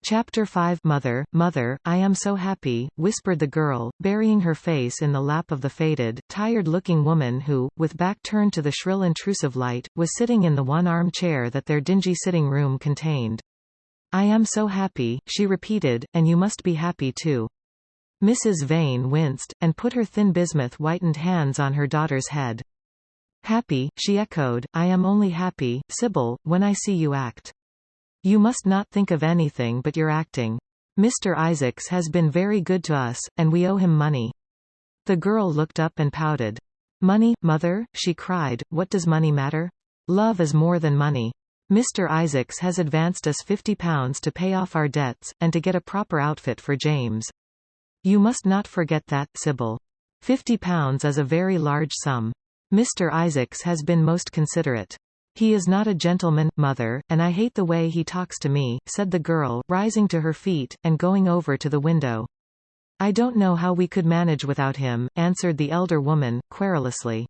Chapter 5. Mother, mother, I am so happy, whispered the girl, burying her face in the lap of the faded, tired-looking woman who, with back turned to the shrill intrusive light, was sitting in the one armchair that their dingy sitting room contained. I am so happy, she repeated, and you must be happy too. Mrs. Vane winced, and put her thin bismuth-whitened hands on her daughter's head. Happy, she echoed, I am only happy, Sybil, when I see you act. You must not think of anything but your acting. Mr. Isaacs has been very good to us, and we owe him money. The girl looked up and pouted. Money, mother, she cried, what does money matter? Love is more than money. Mr. Isaacs has advanced us £50 to pay off our debts, and to get a proper outfit for James. You must not forget that, Sybil. £50 is a very large sum. Mr. Isaacs has been most considerate. He is not a gentleman, mother, and I hate the way he talks to me, said the girl, rising to her feet, and going over to the window. I don't know how we could manage without him, answered the elder woman, querulously.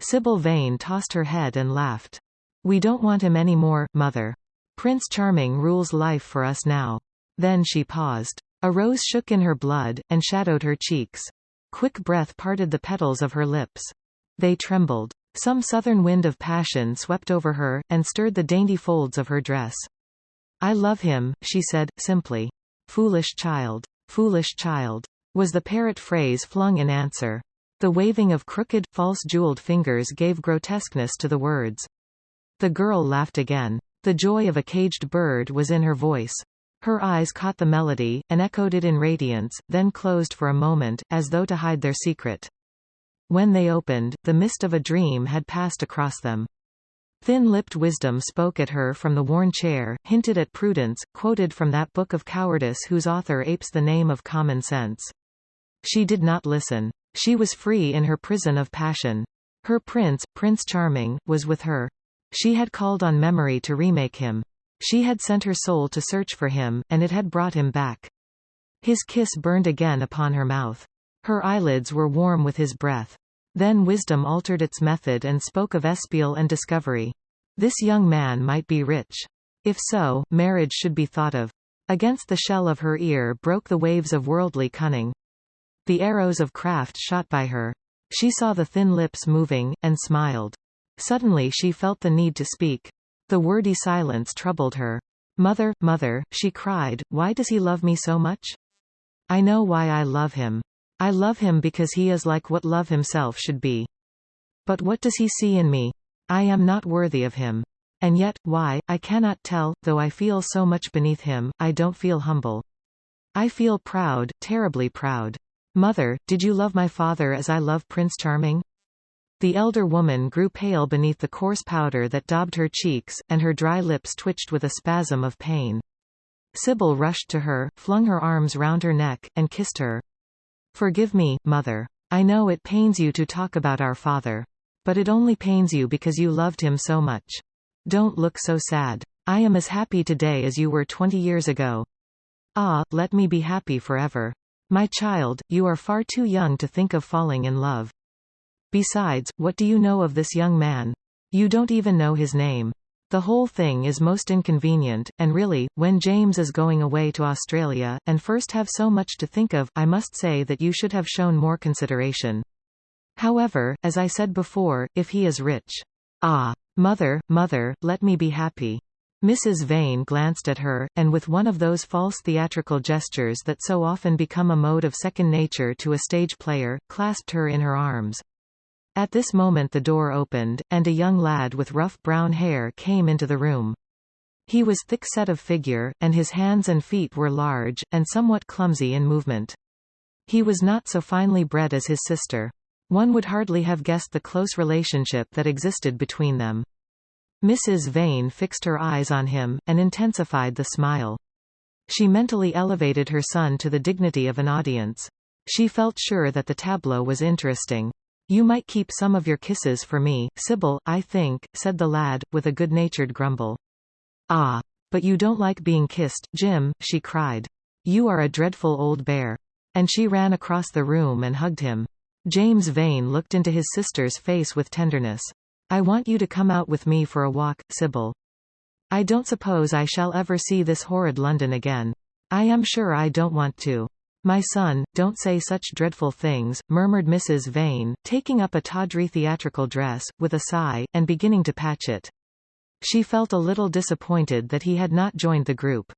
Sybil Vane tossed her head and laughed. We don't want him any more, mother. Prince Charming rules life for us now. Then she paused. A rose shook in her blood, and shadowed her cheeks. Quick breath parted the petals of her lips. They trembled. Some southern wind of passion swept over her, and stirred the dainty folds of her dress. I love him, she said, simply. Foolish child, was the parrot phrase flung in answer. The waving of crooked, false-jeweled fingers gave grotesqueness to the words. The girl laughed again. The joy of a caged bird was in her voice. Her eyes caught the melody, and echoed it in radiance, then closed for a moment, as though to hide their secret. When they opened, the mist of a dream had passed across them. Thin-lipped wisdom spoke at her from the worn chair, hinted at prudence, quoted from that book of cowardice whose author apes the name of common sense. She did not listen. She was free in her prison of passion. Her prince, Prince Charming, was with her. She had called on memory to remake him. She had sent her soul to search for him, and it had brought him back. His kiss burned again upon her mouth. Her eyelids were warm with his breath. Then wisdom altered its method and spoke of espial and discovery. This young man might be rich. If so, marriage should be thought of. Against the shell of her ear broke the waves of worldly cunning. The arrows of craft shot by her. She saw the thin lips moving, and smiled. Suddenly she felt the need to speak. The wordy silence troubled her. Mother, mother, she cried, why does he love me so much? I know why I love him. I love him because he is like what love himself should be. But what does he see in me? I am not worthy of him. And yet, why, I cannot tell, though I feel so much beneath him, I don't feel humble. I feel proud, terribly proud. Mother, did you love my father as I love Prince Charming? The elder woman grew pale beneath the coarse powder that daubed her cheeks, and her dry lips twitched with a spasm of pain. Sybil rushed to her, flung her arms round her neck, and kissed her. Forgive me, mother. I know it pains you to talk about our father. But it only pains you because you loved him so much. Don't look so sad. I am as happy today as you were 20 years ago. Ah, let me be happy forever. My child, you are far too young to think of falling in love. Besides, what do you know of this young man? You don't even know his name. The whole thing is most inconvenient, and really, when James is going away to Australia, and first have so much to think of, I must say that you should have shown more consideration. However, as I said before, if he is rich. Ah! Mother, mother, let me be happy. Mrs. Vane glanced at her, and with one of those false theatrical gestures that so often become a mode of second nature to a stage player, clasped her in her arms. At this moment the door opened, and a young lad with rough brown hair came into the room. He was thick-set of figure, and his hands and feet were large, and somewhat clumsy in movement. He was not so finely bred as his sister. One would hardly have guessed the close relationship that existed between them. Mrs. Vane fixed her eyes on him, and intensified the smile. She mentally elevated her son to the dignity of an audience. She felt sure that the tableau was interesting. You might keep some of your kisses for me, Sybil, I think, said the lad, with a good-natured grumble. Ah! But you don't like being kissed, Jim, she cried. You are a dreadful old bear. And she ran across the room and hugged him. James Vane looked into his sister's face with tenderness. I want you to come out with me for a walk, Sybil. I don't suppose I shall ever see this horrid London again. I am sure I don't want to. My son, don't say such dreadful things, murmured Mrs. Vane, taking up a tawdry theatrical dress, with a sigh, and beginning to patch it. She felt a little disappointed that he had not joined the group.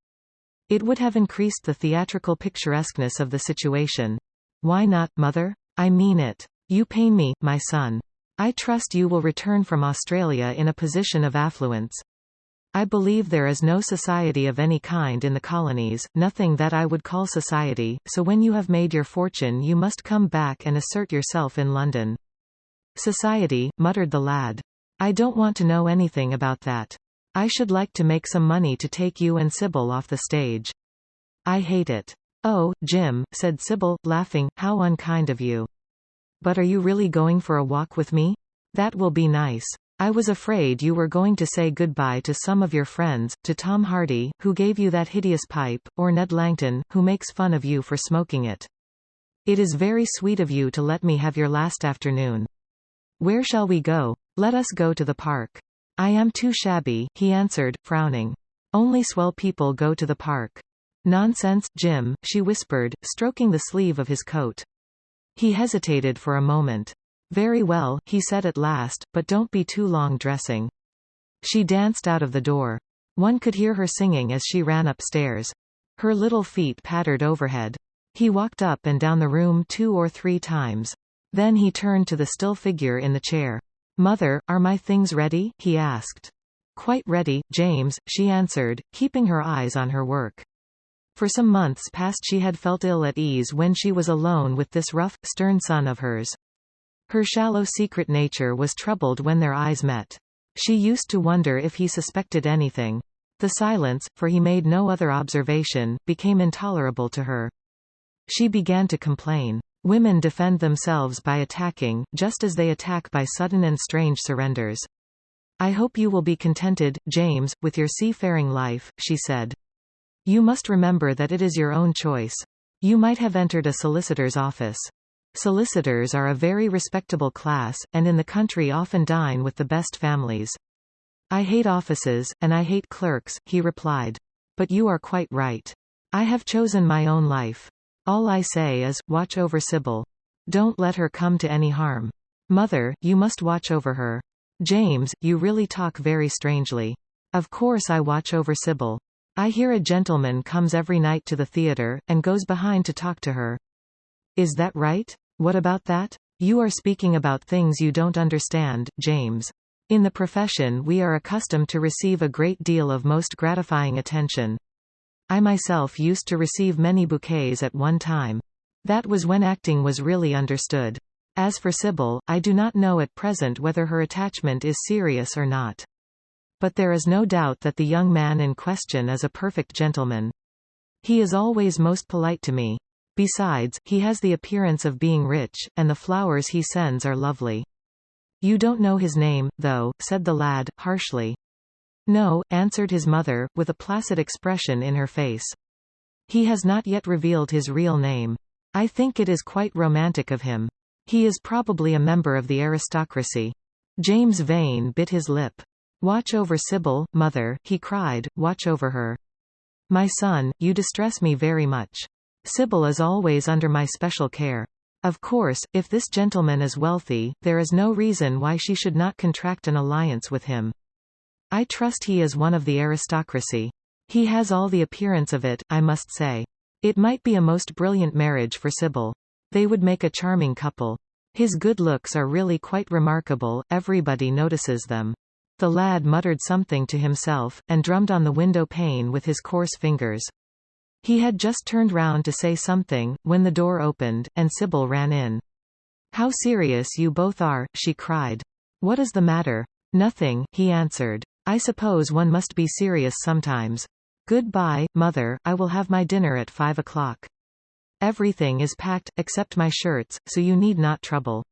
It would have increased the theatrical picturesqueness of the situation. Why not, mother? I mean it. You pain me, my son. I trust you will return from Australia in a position of affluence. I believe there is no society of any kind in the colonies, nothing that I would call society, so when you have made your fortune you must come back and assert yourself in London. Society, muttered the lad. I don't want to know anything about that. I should like to make some money to take you and Sybil off the stage. I hate it. Oh, Jim, said Sybil, laughing, how unkind of you. But are you really going for a walk with me? That will be nice. I was afraid you were going to say goodbye to some of your friends, to Tom Hardy, who gave you that hideous pipe, or Ned Langton, who makes fun of you for smoking it. It is very sweet of you to let me have your last afternoon. Where shall we go? Let us go to the park. I am too shabby, he answered, frowning. Only swell people go to the park. Nonsense, Jim, she whispered, stroking the sleeve of his coat. He hesitated for a moment. Very well, he said at last, but don't be too long dressing. She danced out of the door. One could hear her singing as she ran upstairs. Her little feet pattered overhead. He walked up and down the room 2 or 3 times. Then he turned to the still figure in the chair. Mother, are my things ready? He asked. Quite ready, James, she answered, keeping her eyes on her work. For some months past she had felt ill at ease when she was alone with this rough, stern son of hers. Her shallow secret nature was troubled when their eyes met. She used to wonder if he suspected anything. The silence, for he made no other observation, became intolerable to her. She began to complain. Women defend themselves by attacking, just as they attack by sudden and strange surrenders. I hope you will be contented, James, with your seafaring life, she said. You must remember that it is your own choice. You might have entered a solicitor's office. Solicitors are a very respectable class, and in the country often dine with the best families. I hate offices, and I hate clerks, he replied. But you are quite right. I have chosen my own life. All I say is, watch over Sybil. Don't let her come to any harm. Mother, you must watch over her. James, you really talk very strangely. Of course I watch over Sybil. I hear a gentleman comes every night to the theatre, and goes behind to talk to her. Is that right? What about that? You are speaking about things you don't understand, James. In the profession we are accustomed to receive a great deal of most gratifying attention. I myself used to receive many bouquets at one time. That was when acting was really understood. As for Sybil, I do not know at present whether her attachment is serious or not. But there is no doubt that the young man in question is a perfect gentleman. He is always most polite to me. Besides, he has the appearance of being rich, and the flowers he sends are lovely. You don't know his name, though, said the lad, harshly. No, answered his mother, with a placid expression in her face. He has not yet revealed his real name. I think it is quite romantic of him. He is probably a member of the aristocracy. James Vane bit his lip. Watch over Sybil, mother, he cried, watch over her. My son, you distress me very much. Sybil is always under my special care. Of course, if this gentleman is wealthy, there is no reason why she should not contract an alliance with him. I trust he is one of the aristocracy. He has all the appearance of it, I must say. It might be a most brilliant marriage for Sybil. They would make a charming couple. His good looks are really quite remarkable, everybody notices them. The lad muttered something to himself, and drummed on the window pane with his coarse fingers. He had just turned round to say something, when the door opened, and Sybil ran in. How serious you both are, she cried. What is the matter? Nothing, he answered. I suppose one must be serious sometimes. Goodbye, mother, I will have my dinner at 5 o'clock. Everything is packed, except my shirts, so you need not trouble.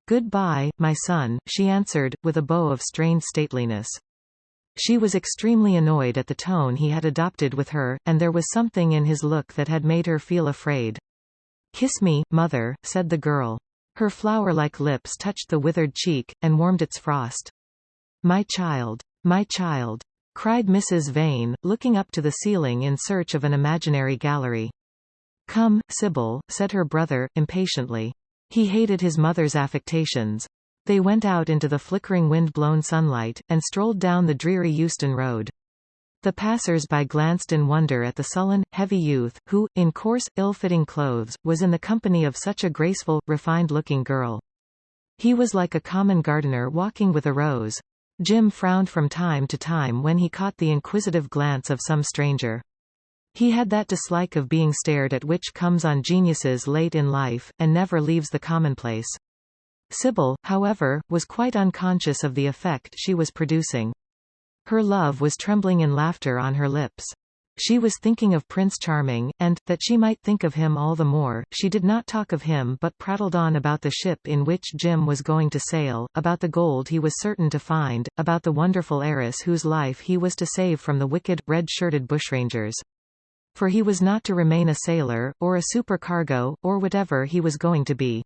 Goodbye, my son, she answered, with a bow of strained stateliness. She was extremely annoyed at the tone he had adopted with her, and there was something in his look that had made her feel afraid. Kiss me, mother, said the girl. Her flower-like lips touched the withered cheek, and warmed its frost. My child, cried Mrs. Vane, looking up to the ceiling in search of an imaginary gallery. "Come, Sybil," said her brother, impatiently. He hated his mother's affectations. They went out into the flickering wind-blown sunlight, and strolled down the dreary Euston Road. The passers-by glanced in wonder at the sullen, heavy youth, who, in coarse, ill-fitting clothes, was in the company of such a graceful, refined-looking girl. He was like a common gardener walking with a rose. Jim frowned from time to time when he caught the inquisitive glance of some stranger. He had that dislike of being stared at which comes on geniuses late in life, and never leaves the commonplace. Sybil, however, was quite unconscious of the effect she was producing. Her love was trembling in laughter on her lips. She was thinking of Prince Charming, and, that she might think of him all the more, she did not talk of him but prattled on about the ship in which Jim was going to sail, about the gold he was certain to find, about the wonderful heiress whose life he was to save from the wicked, red-shirted bushrangers. For he was not to remain a sailor, or a supercargo, or whatever he was going to be.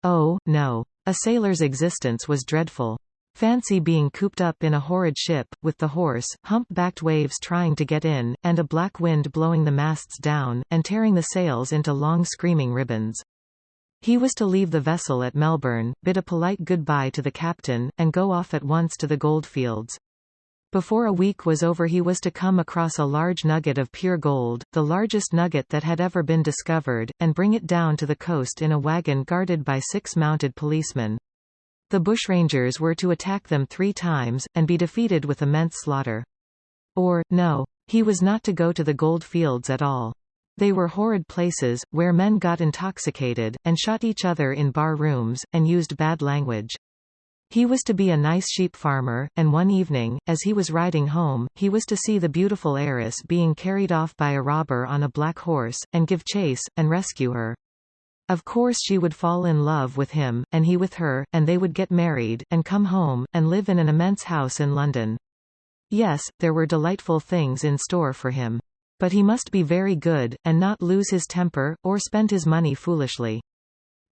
Oh, no. A sailor's existence was dreadful. Fancy being cooped up in a horrid ship, with the hoarse, hump-backed waves trying to get in, and a black wind blowing the masts down, and tearing the sails into long screaming ribbons. He was to leave the vessel at Melbourne, bid a polite goodbye to the captain, and go off at once to the goldfields. Before a week was over he was to come across a large nugget of pure gold, the largest nugget that had ever been discovered, and bring it down to the coast in a wagon guarded by 6 mounted policemen. The bushrangers were to attack them 3 times, and be defeated with immense slaughter. Or, no. He was not to go to the gold fields at all. They were horrid places, where men got intoxicated, and shot each other in bar rooms, and used bad language. He was to be a nice sheep farmer, and one evening, as he was riding home, he was to see the beautiful heiress being carried off by a robber on a black horse, and give chase, and rescue her. Of course she would fall in love with him, and he with her, and they would get married, and come home, and live in an immense house in London. Yes, there were delightful things in store for him. But he must be very good, and not lose his temper, or spend his money foolishly.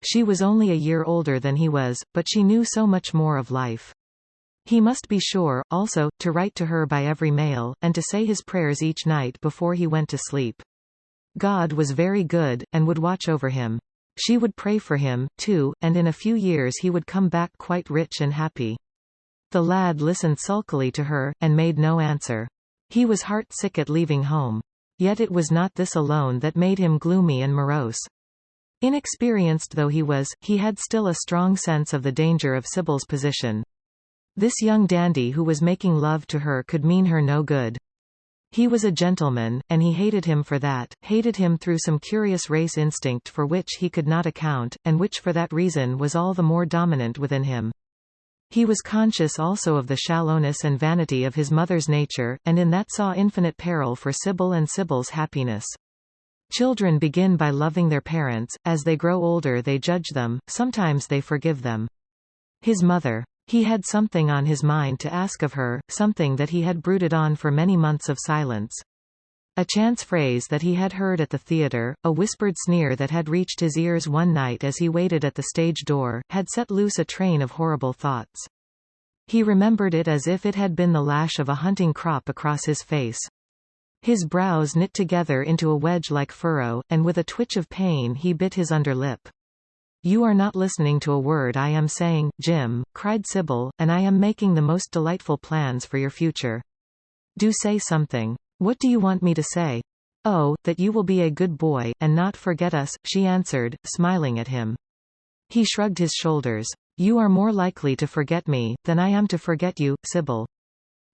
She was only a year older than he was, but she knew so much more of life. He must be sure, also, to write to her by every mail, and to say his prayers each night before he went to sleep. God was very good, and would watch over him. She would pray for him, too, and in a few years he would come back quite rich and happy. The lad listened sulkily to her, and made no answer. He was heart-sick at leaving home. Yet it was not this alone that made him gloomy and morose. Inexperienced though he was, he had still a strong sense of the danger of Sybil's position. This young dandy who was making love to her could mean her no good. He was a gentleman, and he hated him for that, hated him through some curious race instinct for which he could not account, and which for that reason was all the more dominant within him. He was conscious also of the shallowness and vanity of his mother's nature, and in that saw infinite peril for Sybil and Sybil's happiness. Children begin by loving their parents, as they grow older they judge them, sometimes they forgive them. His mother. He had something on his mind to ask of her, something that he had brooded on for many months of silence. A chance phrase that he had heard at the theatre, a whispered sneer that had reached his ears one night as he waited at the stage door, had set loose a train of horrible thoughts. He remembered it as if it had been the lash of a hunting crop across his face. His brows knit together into a wedge-like furrow, and with a twitch of pain he bit his underlip. "You are not listening to a word I am saying, Jim," cried Sybil, "and I am making the most delightful plans for your future. Do say something. What do you want me to say?" "Oh, that you will be a good boy, and not forget us," she answered, smiling at him. He shrugged his shoulders. "You are more likely to forget me, than I am to forget you, Sybil."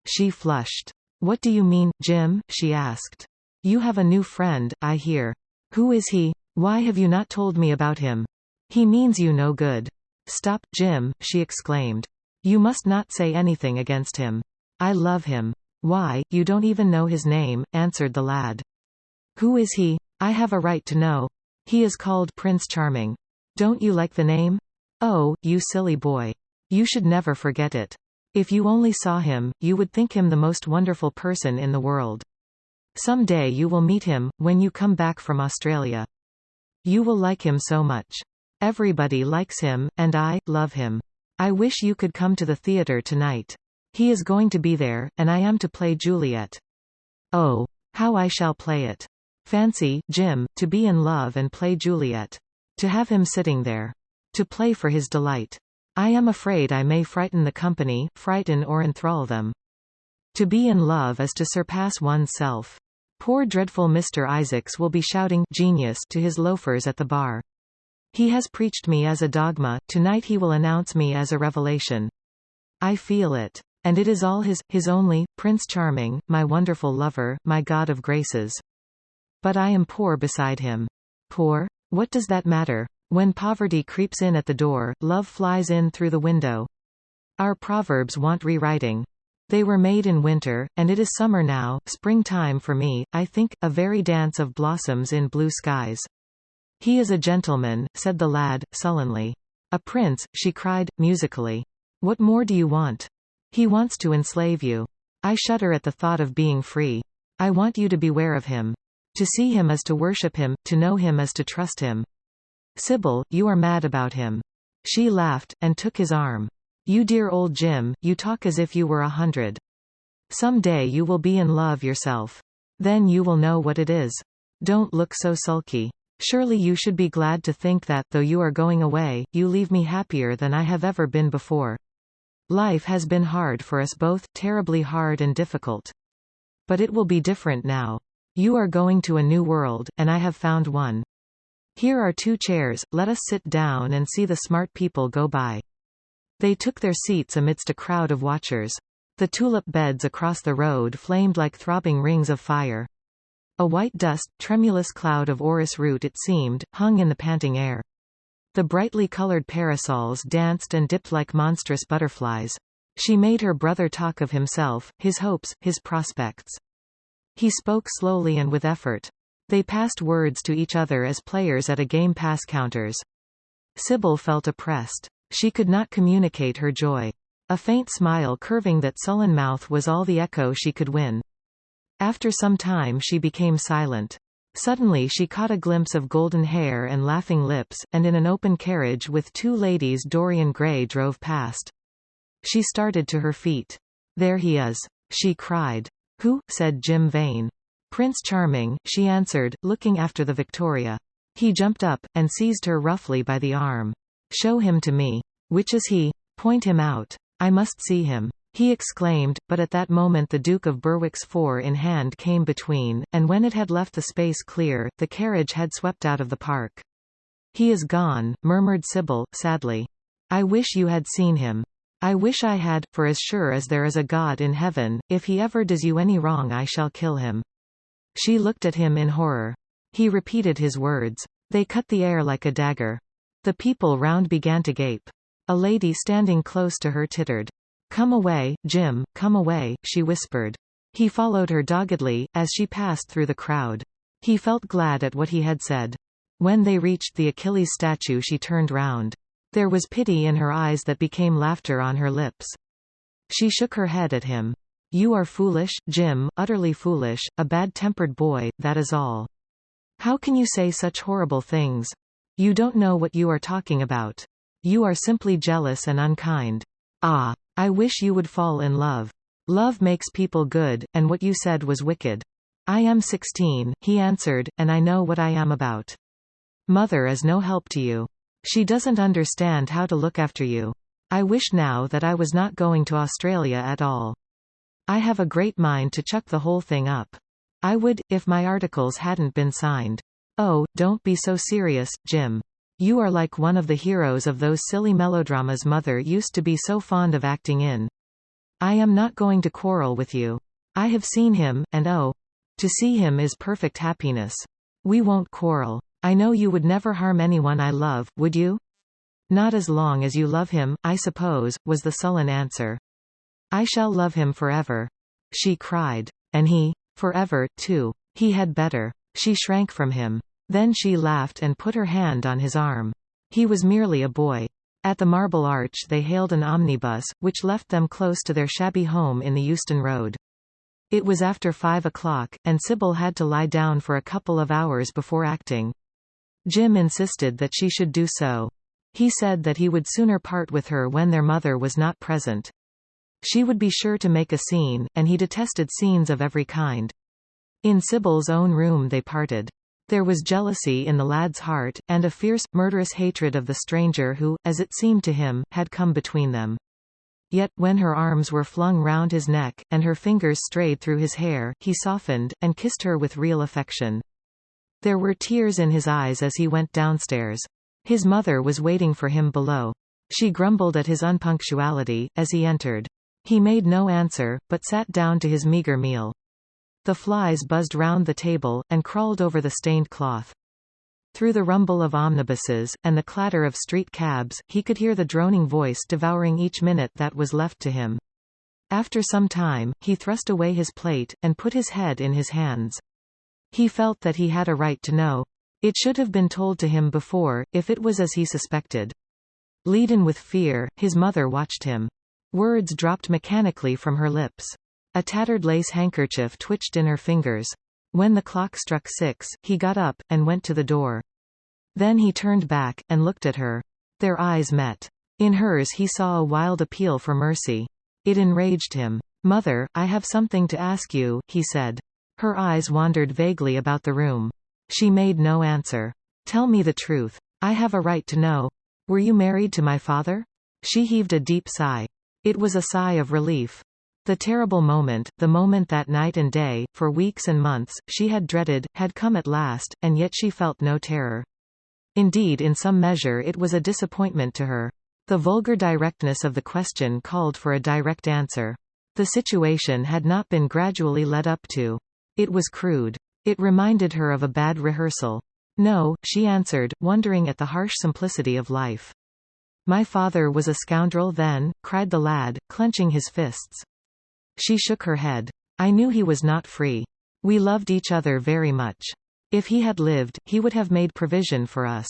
She flushed. "What do you mean, Jim?" she asked. "You have a new friend, I hear. Who is he? Why have you not told me about him? He means you no good." "Stop, Jim," she exclaimed. "You must not say anything against him. I love him." "Why, you don't even know his name," answered the lad. "Who is he? I have a right to know. He is called Prince Charming. Don't you like the name? Oh, you silly boy. You should never forget it. If you only saw him, you would think him the most wonderful person in the world. Some day you will meet him, when you come back from Australia. You will like him so much. Everybody likes him, and I love him. I wish you could come to the theatre tonight. He is going to be there, and I am to play Juliet. Oh, how I shall play it. Fancy, Jim, to be in love and play Juliet. To have him sitting there. To play for his delight. I am afraid I may frighten the company, frighten or enthrall them. To be in love is to surpass one's self. Poor dreadful Mr. Isaacs will be shouting "genius" to his loafers at the bar. He has preached me as a dogma, tonight he will announce me as a revelation. I feel it. And it is all his only, Prince Charming, my wonderful lover, my god of graces. But I am poor beside him. Poor? What does that matter? When poverty creeps in at the door, love flies in through the window. Our proverbs want rewriting. They were made in winter, and it is summer now, springtime for me, I think, a very dance of blossoms in blue skies. He is a gentleman, said the lad, sullenly. A prince, she cried, musically. What more do you want? He wants to enslave you. I shudder at the thought of being free. I want you to beware of him. To see him is to worship him, to know him is to trust him. Sybil, you are mad about him. She laughed, and took his arm. You dear old Jim, you talk as if you were 100. Some day you will be in love yourself. Then you will know what it is. Don't look so sulky. Surely you should be glad to think that, though you are going away, you leave me happier than I have ever been before. Life has been hard for us both, terribly hard and difficult. But it will be different now. You are going to a new world, and I have found one. Here are 2 chairs, let us sit down and see the smart people go by. They took their seats amidst a crowd of watchers. The tulip beds across the road flamed like throbbing rings of fire. A white dust, tremulous cloud of orris root it seemed, hung in the panting air. The brightly colored parasols danced and dipped like monstrous butterflies. She made her brother talk of himself, his hopes, his prospects. He spoke slowly and with effort. They passed words to each other as players at a game pass counters. Sybil felt oppressed. She could not communicate her joy. A faint smile curving that sullen mouth was all the echo she could win. After some time she became silent. Suddenly she caught a glimpse of golden hair and laughing lips, and in an open carriage with 2 ladies Dorian Gray drove past. She started to her feet. There he is, she cried. Who? Said Jim Vane. Prince Charming, she answered, looking after the Victoria. He jumped up, and seized her roughly by the arm. Show him to me. Which is he? Point him out. I must see him. He exclaimed, but at that moment the Duke of Berwick's 4 in hand came between, and when it had left the space clear, the carriage had swept out of the park. He is gone, murmured Sybil, sadly. I wish you had seen him. I wish I had, for as sure as there is a God in heaven, if he ever does you any wrong I shall kill him. She looked at him in horror. He repeated his words. They cut the air like a dagger. The people round began to gape. A lady standing close to her tittered. Come away, Jim, come away, she whispered. He followed her doggedly, as she passed through the crowd. He felt glad at what he had said. When they reached the Achilles statue she turned round. There was pity in her eyes that became laughter on her lips. She shook her head at him. You are foolish, Jim, utterly foolish, a bad-tempered boy, that is all. How can you say such horrible things? You don't know what you are talking about. You are simply jealous and unkind. Ah, I wish you would fall in love. Love makes people good, and what you said was wicked. I am 16, he answered, and I know what I am about. Mother is no help to you. She doesn't understand how to look after you. I wish now that I was not going to Australia at all. I have a great mind to chuck the whole thing up. I would, if my articles hadn't been signed. Oh, don't be so serious, Jim. You are like one of the heroes of those silly melodramas Mother used to be so fond of acting in. I am not going to quarrel with you. I have seen him, and oh, to see him is perfect happiness. We won't quarrel. I know you would never harm anyone I love, would you? Not as long as you love him, I suppose, was the sullen answer. I shall love him forever. She cried. And he? Forever, too. He had better. She shrank from him. Then she laughed and put her hand on his arm. He was merely a boy. At the Marble Arch they hailed an omnibus, which left them close to their shabby home in the Euston Road. It was after 5 o'clock, and Sybil had to lie down for a couple of hours before acting. Jim insisted that she should do so. He said that he would sooner part with her when their mother was not present. She would be sure to make a scene, and he detested scenes of every kind. In Sybil's own room they parted. There was jealousy in the lad's heart, and a fierce, murderous hatred of the stranger who, as it seemed to him, had come between them. Yet, when her arms were flung round his neck, and her fingers strayed through his hair, he softened, and kissed her with real affection. There were tears in his eyes as he went downstairs. His mother was waiting for him below. She grumbled at his unpunctuality, as he entered. He made no answer, but sat down to his meagre meal. The flies buzzed round the table, and crawled over the stained cloth. Through the rumble of omnibuses, and the clatter of street cabs, he could hear the droning voice devouring each minute that was left to him. After some time, he thrust away his plate, and put his head in his hands. He felt that he had a right to know. It should have been told to him before, if it was as he suspected. Leaden with fear, his mother watched him. Words dropped mechanically from her lips. A tattered lace handkerchief twitched in her fingers. When the clock struck 6, he got up, and went to the door. Then he turned back, and looked at her. Their eyes met. In hers he saw a wild appeal for mercy. It enraged him. "Mother, I have something to ask you," he said. Her eyes wandered vaguely about the room. She made no answer. "Tell me the truth. I have a right to know. Were you married to my father?" She heaved a deep sigh. It was a sigh of relief. The terrible moment, the moment that night and day, for weeks and months, she had dreaded, had come at last, and yet she felt no terror. Indeed, in some measure it was a disappointment to her. The vulgar directness of the question called for a direct answer. The situation had not been gradually led up to. It was crude. It reminded her of a bad rehearsal. "No," she answered, wondering at the harsh simplicity of life. "My father was a scoundrel then?" cried the lad, clenching his fists. She shook her head. "I knew he was not free. We loved each other very much. If he had lived, he would have made provision for us.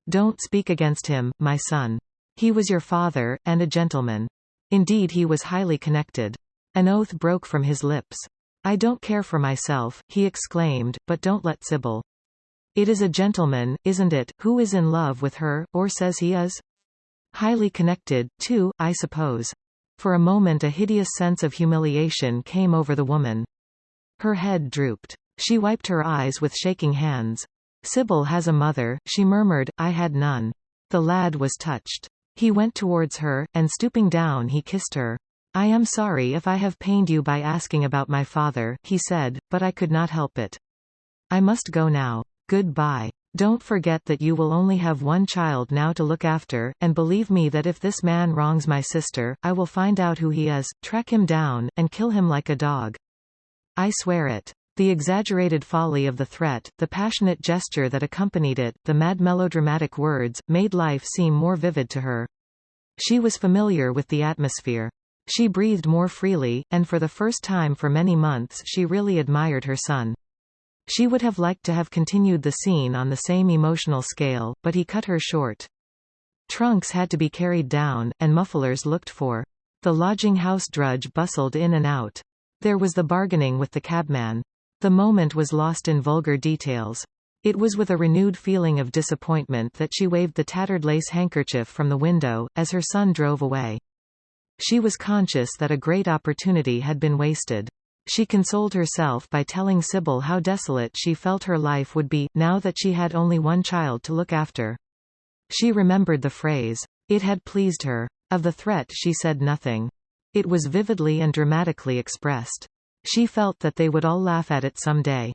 Don't speak against him, my son. He was your father, and a gentleman. Indeed, he was highly connected." An oath broke from his lips. "I don't care for myself," he exclaimed, "but don't let Sybil. It is a gentleman, isn't it, who is in love with her, or says he is? Highly connected, too, I suppose." For a moment a hideous sense of humiliation came over the woman. Her head drooped. She wiped her eyes with shaking hands. "Sybil has a mother," she murmured, "I had none." The lad was touched. He went towards her, and stooping down he kissed her. "I am sorry if I have pained you by asking about my father," he said, "but I could not help it. I must go now. Good-bye. Don't forget that you will only have one child now to look after, and believe me that if this man wrongs my sister, I will find out who he is, track him down, and kill him like a dog. I swear it." The exaggerated folly of the threat, the passionate gesture that accompanied it, the mad melodramatic words, made life seem more vivid to her. She was familiar with the atmosphere. She breathed more freely, and for the first time for many months she really admired her son. She would have liked to have continued the scene on the same emotional scale, but he cut her short. Trunks had to be carried down, and mufflers looked for. The lodging-house drudge bustled in and out. There was the bargaining with the cabman. The moment was lost in vulgar details. It was with a renewed feeling of disappointment that she waved the tattered lace handkerchief from the window, as her son drove away. She was conscious that a great opportunity had been wasted. She consoled herself by telling Sybil how desolate she felt her life would be, now that she had only one child to look after. She remembered the phrase. It had pleased her. Of the threat she said nothing. It was vividly and dramatically expressed. She felt that they would all laugh at it some day.